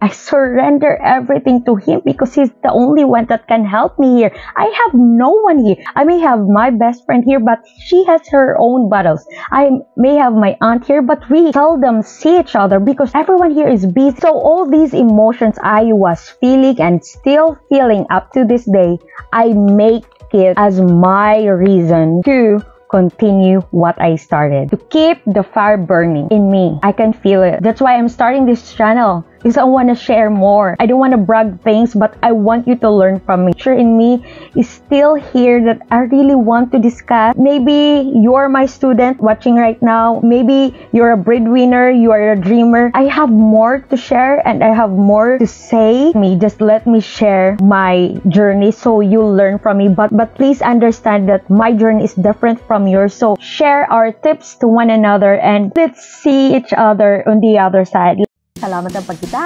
I surrender everything to Him because He's the only one that can help me here. I have no one here. I may have my best friend here, but she has her own battles. I may have my aunt here, but we seldom see each other because everyone here is busy. So all these emotions I was feeling and still feeling up to this day, I make it as my reason to continue what I started, to keep the fire burning in me. I can feel it. That's why I'm starting this channel, because I want to share more. I don't want to brag things, but I want you to learn from me. Sure, in me is still here that I really want to discuss. Maybe you're my student watching right now. Maybe you're a breadwinner, you are a dreamer. I have more to share and I have more to say. Just let me share my journey so you'll learn from me. But please understand that my journey is different from yours. So share our tips to one another and let's see each other on the other side. Salamat sa pagkita!